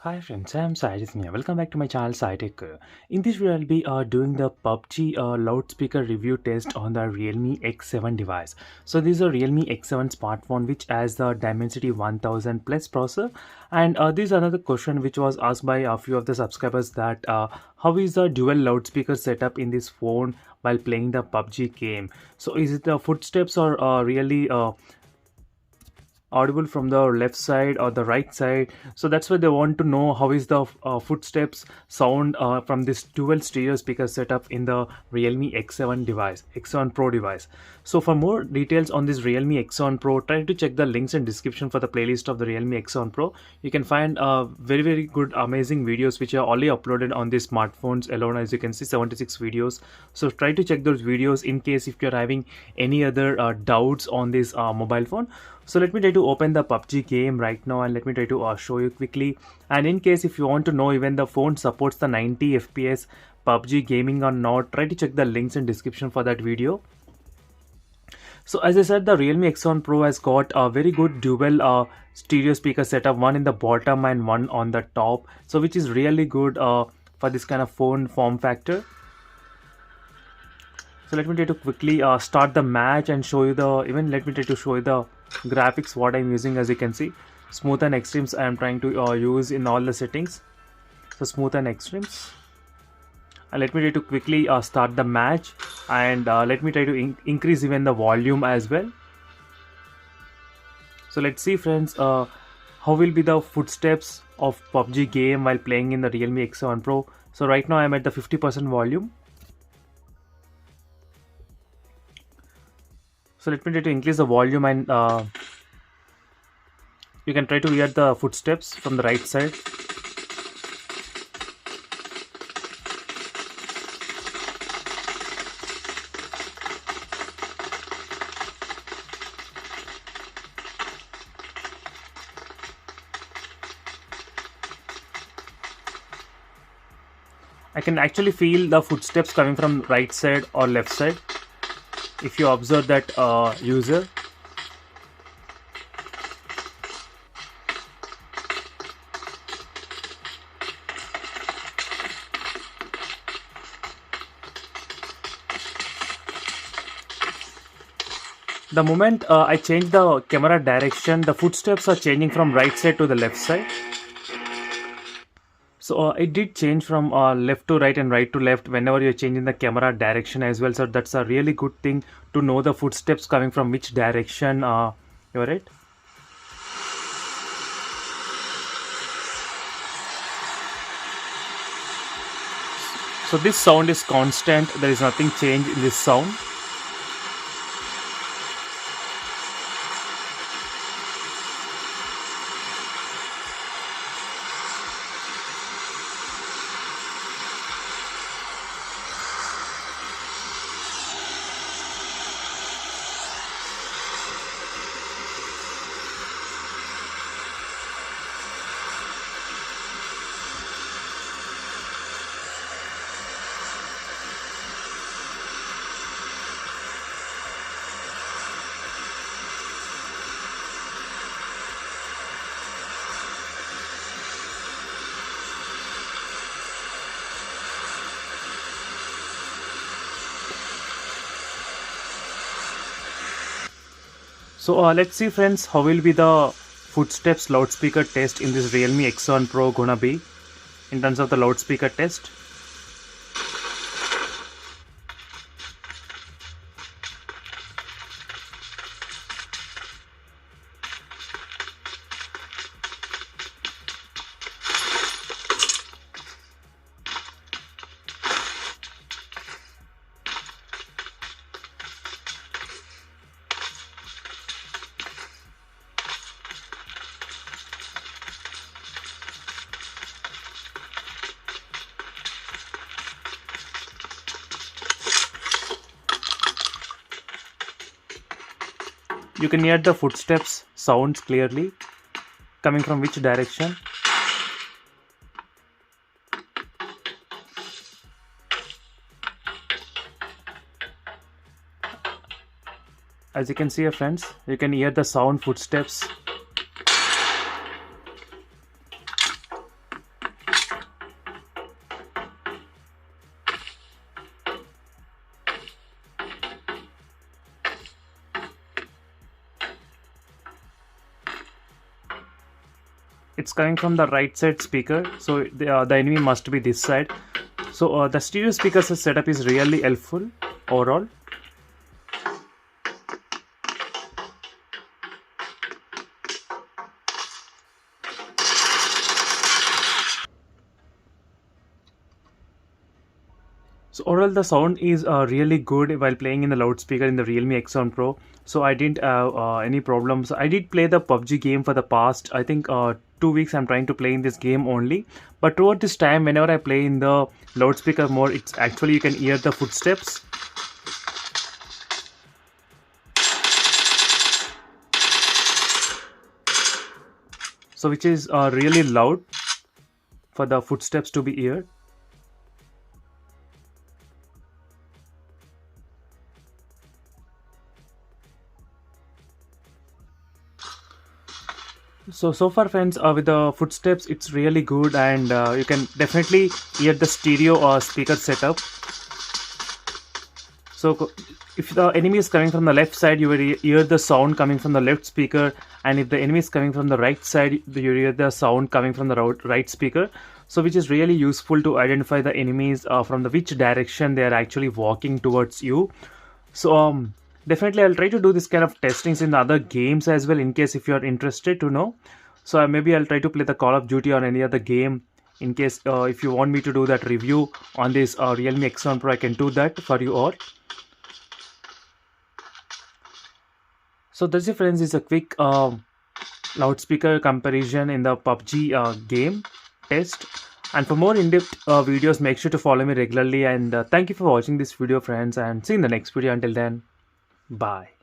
Hi friends, I'm Sajid Mia. Welcome back to my channel SciTech. In this video, I'll be doing the PUBG loudspeaker review test on the Realme X7 device. So this is a Realme X7 smartphone which has the Dimensity 1000 Plus processor. And this is another question which was asked by a few of the subscribers that how is the dual loudspeaker setup in this phone while playing the PUBG game? So is it the footsteps or really audible from the left side or the right side? So that's why they want to know how is the footsteps sound from this dual stereo speaker setup in the Realme X7 device, X7 Pro device. So for more details on this Realme X7 Pro, try to check the links in description for the playlist of the Realme X7 Pro. You can find very good amazing videos which are already uploaded on these smartphones alone. As you can see, 76 videos. So try to check those videos in case if you're having any other doubts on this mobile phone. So let me try to open the PUBG game right now and let me try to show you quickly. And in case if you want to know even the phone supports the 90 FPS PUBG gaming or not, try to check the links in description for that video. So as I said, the Realme X7 Pro has got a very good dual stereo speaker setup, one in the bottom and one on the top. So which is really good for this kind of phone form factor. So let me try to quickly start the match and show you let me try to show you the graphics what I'm using. As you can see, smooth and extremes I am trying to use in all the settings. So smooth and extremes, and let me try to quickly start the match, and let me try to increase even the volume as well. So let's see friends, how will be the footsteps of PUBG game while playing in the Realme X7 Pro. So right now I'm at the 50% volume. So let me try to increase the volume, and you can try to hear the footsteps from the right side. I can actually feel the footsteps coming from right side or left side if you observe that user. The moment I change the camera direction, the footsteps are changing from right side to the left side. So it did change from left to right and right to left whenever you're changing the camera direction as well. So that's a really good thing to know the footsteps coming from which direction you're at. So this sound is constant. There is nothing change in this sound. So let's see friends, how will be the footsteps loudspeaker test in this Realme X7 Pro gonna be in terms of the loudspeaker test. You can hear the footsteps sounds clearly coming from which direction. As you can see here friends, you can hear the sound footsteps. it's coming from the right side speaker, so the enemy must be this side. So the stereo speakers setup is really helpful overall. So overall, the sound is really good while playing in the loudspeaker in the Realme X7 Pro. So I didn't have any problems. I did play the PUBG game for the past, I think, 2 weeks. I'm trying to play in this game only. But throughout this time, whenever I play in the loudspeaker mode, it's actually you can hear the footsteps. So which is really loud for the footsteps to be heard. So far friends, with the footsteps it's really good, and you can definitely hear the stereo or speaker setup. So if the enemy is coming from the left side, you will hear the sound coming from the left speaker, and if the enemy is coming from the right side, you hear the sound coming from the right speaker. So which is really useful to identify the enemies from the which direction they are actually walking towards you. So definitely I'll try to do this kind of testings in the other games as well, in case if you are interested to know. So maybe I'll try to play the Call of Duty or any other game, in case if you want me to do that review on this Realme X7 Pro, I can do that for you all. So that's it friends, is a quick loudspeaker comparison in the PUBG game test. And for more in-depth videos, make sure to follow me regularly, and thank you for watching this video friends, and see you in the next video. Until then, bye.